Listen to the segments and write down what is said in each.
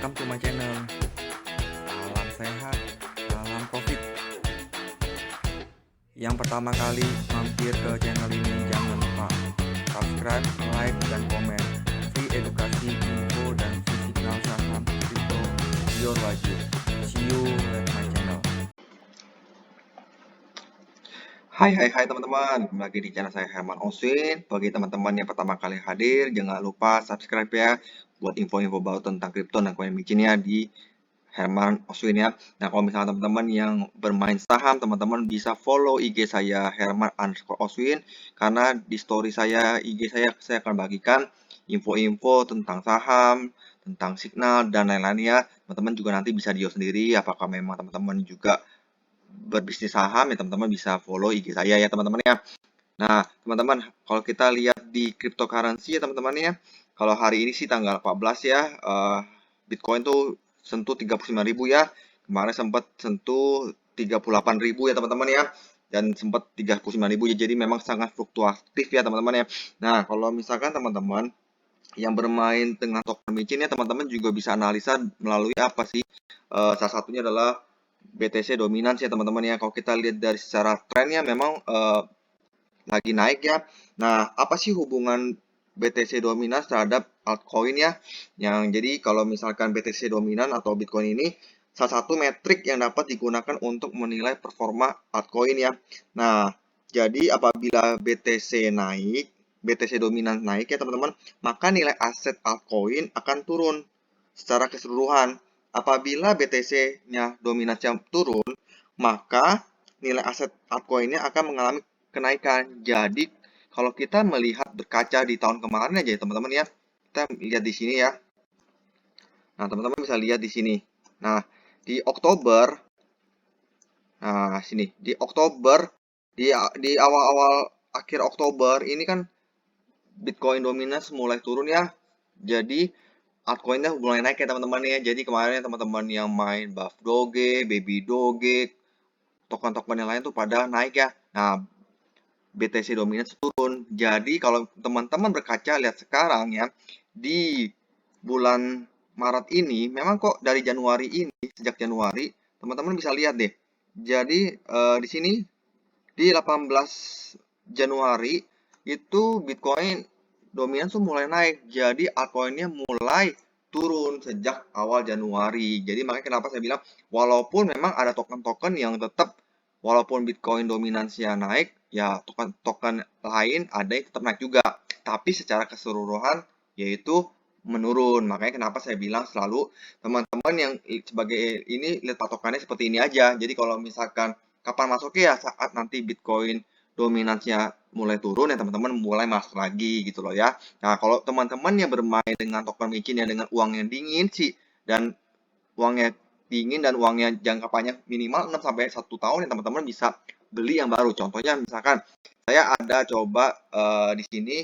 Welcome to my channel. Salam sehat, salam profit. Yang pertama kali mampir ke channel ini, jangan lupa subscribe, like, dan komen. Free edukasi, info, dan signal saham kripto your wajib. See you at my channel. Hai teman-teman, kembali lagi di channel saya Herman Oswin. Bagi teman-teman yang pertama kali hadir, jangan lupa subscribe ya buat info-info baru tentang kripto dan koin micin ya di Herman Oswin ya. Nah, kalau misalnya teman-teman yang bermain saham, teman-teman bisa follow IG saya Herman_Oswin, karena di story saya IG saya akan bagikan info-info tentang saham, tentang signal dan lain-lainnya. Teman-teman juga nanti bisa lihat sendiri apakah memang teman-teman juga berbisnis saham, ya teman-teman bisa follow IG saya ya teman-teman ya. Nah, teman-teman, kalau kita lihat di cryptocurrency ya teman-teman ya, kalau hari ini sih tanggal 14 ya, Bitcoin tuh sentuh 39.000 ya. Kemarin sempat sentuh 38.000 ya teman-teman ya. Dan sempat 39.000 ya, jadi memang sangat fluktuatif ya teman-teman ya. Nah, kalau misalkan teman-teman yang bermain dengan token micin ya, teman-teman juga bisa analisa melalui apa sih? Salah satunya adalah BTC dominans ya teman-teman ya. Kalau kita lihat dari secara trennya memang lagi naik ya. Nah, apa sih hubungan BTC dominan terhadap altcoin ya? Yang jadi kalau misalkan BTC dominan atau Bitcoin ini salah satu metrik yang dapat digunakan untuk menilai performa altcoin ya. Nah, jadi apabila BTC naik, BTC dominan naik ya teman-teman, maka nilai aset altcoin akan turun secara keseluruhan. Apabila BTC-nya dominannya turun, maka nilai aset altcoin-nya akan mengalami kenaikan. Jadi kalau kita melihat berkaca di tahun kemarin aja ya teman-teman ya, kita lihat di sini ya. Nah, teman-teman bisa lihat di sini. Nah, di Oktober, nah sini di Oktober, di awal-awal akhir Oktober ini kan Bitcoin dominance mulai turun ya. Jadi altcoinnya mulai naik ya teman-teman ya. Jadi kemarin teman-teman yang main Buff Doge, Baby Doge, token-token yang lain tuh pada naik ya. Nah, BTC dominance turun. Jadi kalau teman-teman berkaca lihat sekarang ya, di bulan Maret ini memang kok dari Januari ini, sejak Januari teman-teman bisa lihat deh. Jadi di sini di 18 Januari itu Bitcoin dominan tuh mulai naik. Jadi altcoinnya mulai turun sejak awal Januari. Jadi makanya kenapa saya bilang walaupun memang ada token-token yang tetap walaupun Bitcoin dominansinya naik, ya token-token lain ada yang tetap naik juga. Tapi secara keseluruhan yaitu menurun. Makanya kenapa saya bilang selalu teman-teman yang sebagai ini lihat patokannya seperti ini aja. Jadi kalau misalkan kapan masuknya ya saat nanti Bitcoin dominansinya mulai turun ya teman-teman mulai masuk lagi gitu loh ya. Nah, kalau teman-teman yang bermain dengan token micin ya dengan uang yang dingin sih dan uangnya dingin dan uangnya jangka panjang minimal 6 sampai 1 tahun ya teman-teman bisa beli yang baru. Contohnya misalkan saya ada coba di sini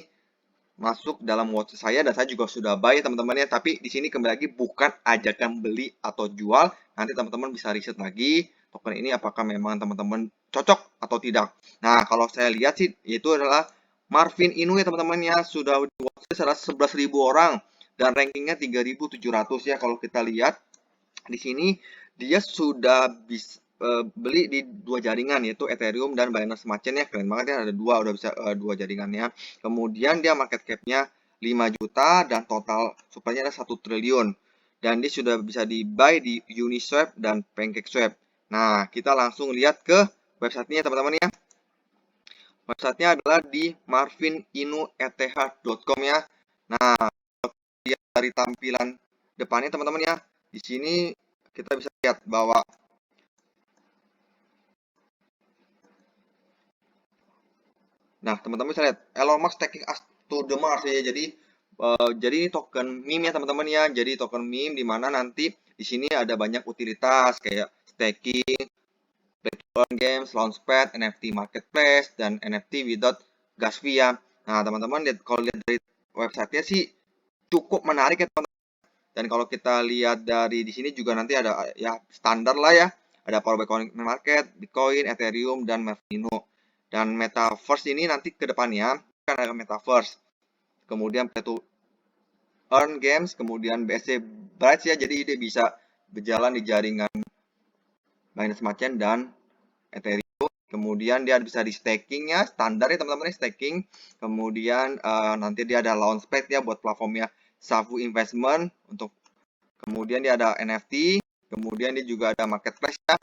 masuk dalam watch saya dan saya juga sudah buy teman-teman ya. Tapi di sini kembali lagi bukan ajakan beli atau jual. Nanti teman-teman bisa riset lagi token ini apakah memang teman-teman cocok atau tidak. Nah, kalau saya lihat sih itu adalah Marvin Inu ya teman-teman ya, sudah di watch 11.000 orang dan rankingnya 3.700 ya. Kalau kita lihat di sini dia sudah bisa beli di dua jaringan yaitu Ethereum dan Binance Smart Chain ya, keren banget ya, ada dua udah bisa dua jaringannya. Kemudian dia market cap-nya 5 juta dan total supply-nya ada 1 triliun. Dan dia sudah bisa di buy di Uniswap dan PancakeSwap. Nah, kita langsung lihat ke websitenya teman-teman ya. Websitenya adalah di marvininu.eth.com ya. Nah, lihat dari tampilan depannya teman-teman ya. Di sini kita bisa lihat bahwa teman-teman bisa lihat Elon Musk taking us to the Mars ya. Jadi ini token meme ya teman-teman ya. Jadi token meme di mana nanti di sini ada banyak utilitas kayak staking, play to earn games, launchpad, NFT marketplace dan NFT without gas fee ya. Nah, teman-teman lihat kalau lihat dari websitenya sih cukup menarik ya teman-teman. Dan kalau kita lihat dari di sini juga nanti ada ya standar lah ya. Ada Power Bitcoin Market, Bitcoin, Ethereum, dan Marvino. Dan Metaverse ini nanti ke depannya kan ada Metaverse. Kemudian Play to Earn Games, kemudian BSC Bright ya, jadi dia bisa berjalan di jaringan Binance Smart Chain dan Ethereum. Kemudian dia bisa di stakingnya, standar ya teman-teman, staking. Kemudian nanti dia ada launchpad ya buat platformnya Savu Investment untuk. Kemudian dia ada NFT. Kemudian dia juga ada marketplace ya.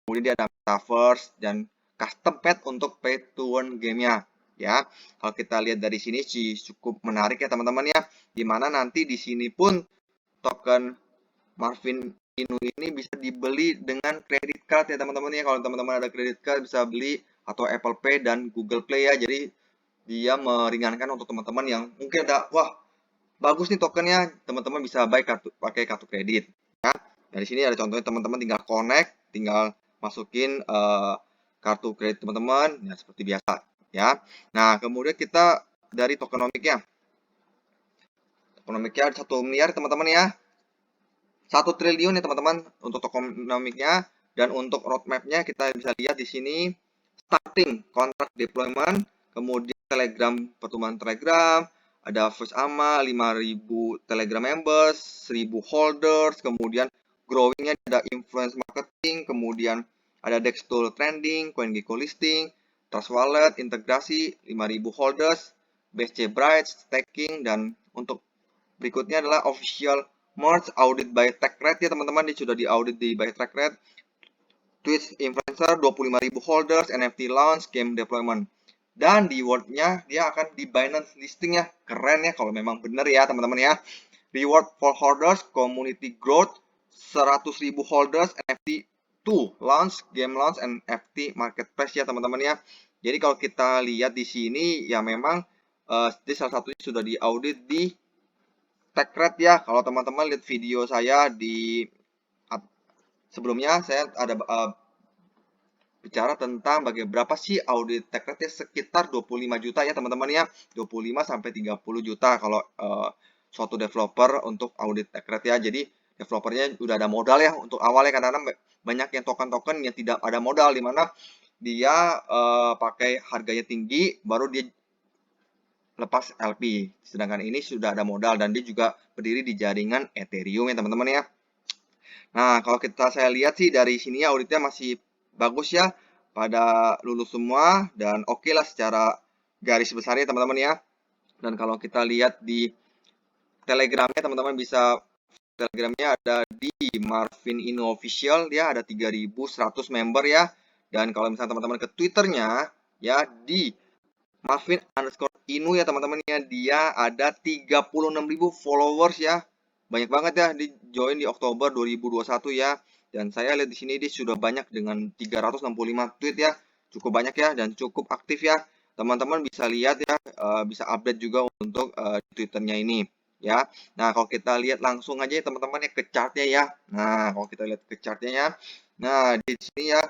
Kemudian dia ada metaverse dan custom pad untuk pay to earn gamenya ya. Kalau kita lihat dari sini sih cukup menarik ya teman-teman ya. Dimana nanti di sini pun token Marvin Inu ini bisa dibeli dengan kredit card ya teman-teman ya. Kalau teman-teman ada kredit card bisa beli atau Apple Pay dan Google Play ya. Jadi dia meringankan untuk teman-teman yang mungkin ada, wah bagus nih tokennya, teman-teman bisa pakai kartu kredit. Ya. Dari sini ada contohnya, teman-teman tinggal connect, tinggal masukin kartu kredit teman-teman, ya seperti biasa ya. Nah kemudian kita dari tokenomiknya ada 1 miliar teman-teman ya. 1 triliun ya teman-teman untuk tokenomiknya. Dan untuk roadmapnya kita bisa lihat di sini starting kontrak deployment, kemudian Telegram, pertumbuhan Telegram, ada First AMA 5.000 Telegram members, 1.000 holders, kemudian growingnya ada influence marketing, kemudian ada DEX tool trending, CoinGecko listing, Trust Wallet, integrasi 5.000 holders, BSC Bright, staking, dan untuk berikutnya adalah official merge audit by TechRed ya teman-teman, ini sudah diaudit di by TechRed. Twitch influencer 25.000 holders, NFT launch, game deployment. Dan di rewardnya dia akan di Binance listing ya. Keren ya kalau memang benar ya teman-teman ya. Reward for holders, community growth, 100.000 holders, NFT 2 launch, game launch, NFT marketplace ya teman-teman ya. Jadi kalau kita lihat di sini ya memang ini salah satunya sudah diaudit di TechRed ya. Kalau teman-teman lihat video saya di sebelumnya, saya ada bicara tentang berapa sih audit TechRed ya, sekitar 25 juta ya teman-teman ya. 25 sampai 30 juta kalau suatu developer untuk audit TechRed ya. Jadi developernya udah ada modal ya untuk awalnya, karena banyak yang token-token yang tidak ada modal, dimana dia pakai harganya tinggi baru dia lepas LP. Sedangkan ini sudah ada modal dan dia juga berdiri di jaringan Ethereum ya teman-teman ya. Nah, kalau saya lihat sih dari sini ya auditnya masih bagus ya, pada lulus semua dan oke lah secara garis besarnya teman-teman ya. Dan kalau kita lihat di Telegramnya, teman-teman bisa, Telegramnya ada di Marvin Inu Official ya, ada 3.100 member ya. Dan kalau misalnya teman-teman ke Twitternya ya, di Marvin_Inu ya teman-teman ya, dia ada 36.000 followers ya. Banyak banget ya, di join di Oktober 2021 ya. Dan saya lihat di sini dia sudah banyak dengan 365 tweet ya. Cukup banyak ya dan cukup aktif ya. Teman-teman bisa lihat ya, bisa update juga untuk Twitternya ini ya. Nah, kalau kita lihat langsung aja ya teman-teman ya ke chartnya ya. Nah, kalau kita lihat ke chartnya ya. Nah, di sini ya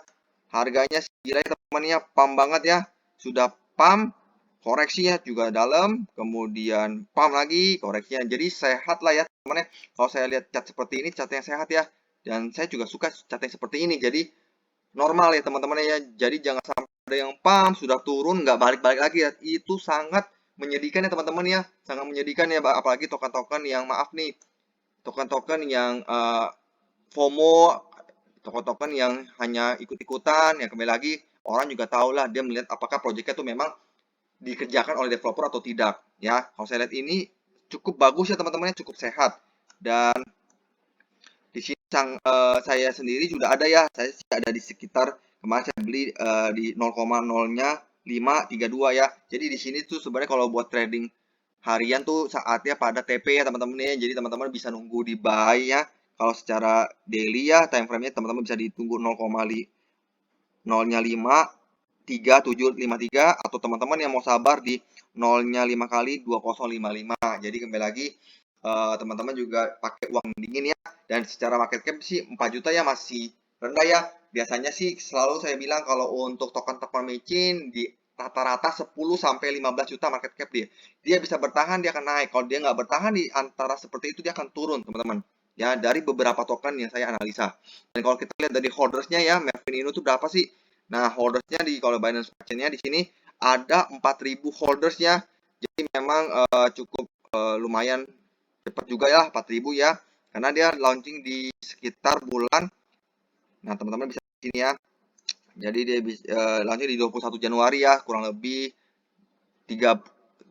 harganya gila ya teman-teman ya, pump banget ya. Sudah pump, koreksinya juga dalam, kemudian pump lagi, koreksinya. Jadi sehat lah ya teman-teman ya. Kalau saya lihat chart seperti ini, chart yang sehat ya. Dan saya juga suka chart yang seperti ini. Jadi normal ya teman-teman ya. Jadi jangan sampai ada yang pump, sudah turun, nggak balik-balik lagi ya. Itu sangat menyedihkan ya teman-teman ya. Sangat menyedihkan ya, apalagi token-token yang maaf nih. Token-token yang FOMO, token-token yang hanya ikut-ikutan, ya kembali lagi orang juga tahu lah, dia melihat apakah proyeknya itu memang dikerjakan oleh developer atau tidak ya. Kalau saya lihat ini cukup bagus ya teman-teman, cukup sehat. Dan di sini saya sendiri sudah ada ya, saya ada di sekitar, kemarin saya beli di 0,0-nya 532 ya. Jadi di sini tuh sebenarnya kalau buat trading harian tuh saatnya pada TP ya teman-teman ya. Jadi teman-teman bisa nunggu di buy ya. Kalau secara daily ya, time frame-nya teman-teman bisa ditunggu 0,0-nya 5,3753, atau teman-teman yang mau sabar di 0-nya 5 kali 2055. Jadi kembali lagi teman-teman juga pakai uang dingin ya. Dan secara market cap sih 4 juta ya masih rendah ya. Biasanya sih selalu saya bilang kalau untuk token-token micin di rata-rata 10 sampai 15 juta market cap dia. Dia bisa bertahan, dia akan naik. Kalau dia nggak bertahan di antara seperti itu, dia akan turun, teman-teman. Ya, dari beberapa token yang saya analisa. Dan kalau kita lihat dari holdersnya ya, Marvin Inu itu berapa sih? Nah, holdersnya di kalau Binance Smart Chain-nya di sini ada 4.000 holders ya. Jadi memang cukup lumayan cepat juga ya, 4.000 ya. karena dia launching di sekitar bulan, nah teman-teman bisa di sini ya. Jadi dia launching di 21 Januari ya, kurang lebih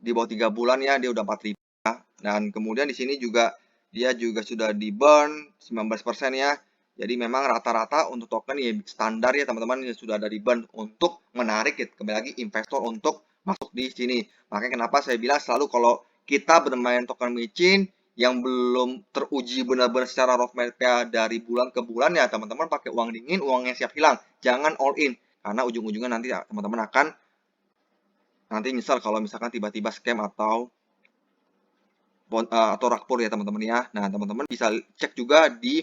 di bawah 3 bulan ya, dia udah 4.000 ya. Dan kemudian di sini juga dia juga sudah di burn 19% ya. Jadi memang rata-rata untuk token ya standar ya teman-teman, ya sudah ada di burn untuk menarik ya, kembali lagi investor untuk masuk di sini. Makanya kenapa saya bilang selalu kalau kita bermain token micin yang belum teruji benar-benar secara roadmap ya dari bulan ke bulan ya teman-teman pakai uang dingin, uangnya siap hilang. Jangan all in karena ujung-ujungnya nanti ya, teman-teman akan nanti misal kalau misalkan tiba-tiba scam atau rakpur ya teman-teman ya. Nah, teman-teman bisa cek juga di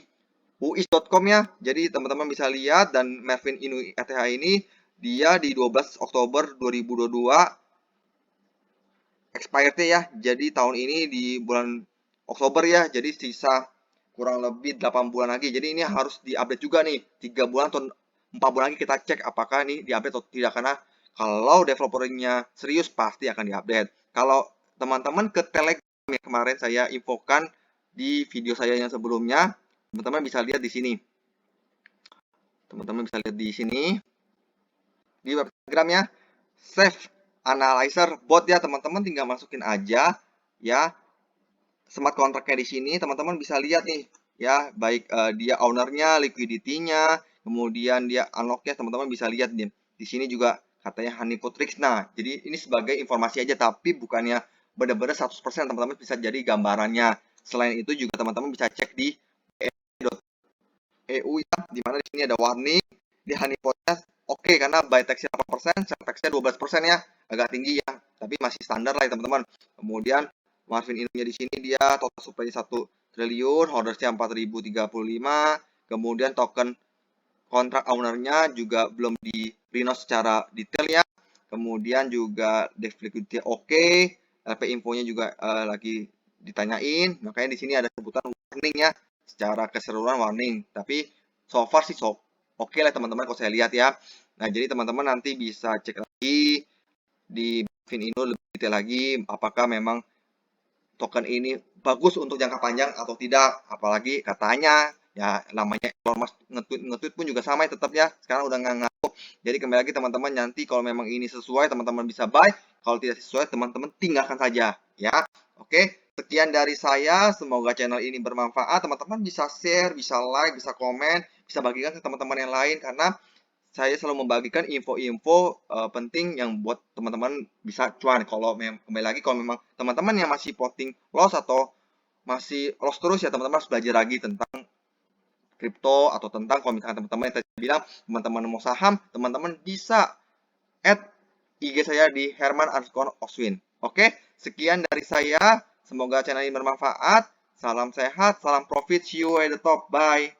uis.com ya. Jadi teman-teman bisa lihat dan Mervin Inu ETH ini dia di 12 Oktober 2022 expired ya. Jadi tahun ini di bulan Oktober ya. Jadi sisa kurang lebih 8 bulan lagi. Jadi ini harus diupdate juga nih. 3 bulan atau 4 bulan lagi kita cek apakah ini diupdate atau tidak, karena kalau developernya serius pasti akan diupdate. Kalau teman-teman ke Telegram yang kemarin saya infokan di video saya yang sebelumnya, teman-teman bisa lihat di sini. Teman-teman bisa lihat di sini di web Telegram ya. Save Analyzer bot ya, teman-teman tinggal masukin aja ya smart contract-nya di sini. Teman-teman bisa lihat nih ya, baik dia ownernya, liquidity-nya, kemudian dia unlock-nya, teman-teman bisa lihat nih. Di sini juga katanya Honeypot-Rix. Nah, jadi ini sebagai informasi aja, tapi bukannya benar-benar 100% teman-teman bisa jadi gambarannya. Selain itu juga teman-teman bisa cek di EU ya, dimana di sini ada warning di honeypot-nya oke, karena buy tax-nya 8%, sell tax-nya 12% ya, agak tinggi ya, tapi masih standar lah ya teman-teman. Kemudian margin ininya di sini dia total supply-nya 1 triliun, holders-nya 4.035, kemudian token kontrak owner-nya juga belum di renote secara detail ya. Kemudian juga debt liquidity oke, LP info-nya juga lagi ditanyain, makanya di sini ada sebutan warning ya, secara keseluruhan warning. Tapi so far sih oke lah teman-teman kalau saya lihat ya. Nah, jadi teman-teman nanti bisa cek lagi di Finino lebih detail lagi apakah memang token ini bagus untuk jangka panjang atau tidak. Apalagi katanya ya namanya Elon Musk nge-tweet pun juga sama ya tetap ya. Sekarang udah nggak ngaku. Jadi kembali lagi teman-teman, nanti kalau memang ini sesuai teman-teman bisa buy. Kalau tidak sesuai teman-teman tinggalkan saja ya. Oke, sekian dari saya. Semoga channel ini bermanfaat. Teman-teman bisa share, bisa like, bisa komen, bisa bagikan ke teman-teman yang lain karena saya selalu membagikan info-info penting yang buat teman-teman bisa cuan. Kalau kembali lagi kalau memang teman-teman yang masih plotting loss atau masih loss terus ya teman-teman harus belajar lagi tentang kripto atau tentang kalau misalkan teman-teman yang tadi bilang teman-teman mau saham, teman-teman bisa add IG saya di Herman_Oswin. Oke, sekian dari saya. Semoga channel ini bermanfaat. Salam sehat, salam profit, see you at the top. Bye.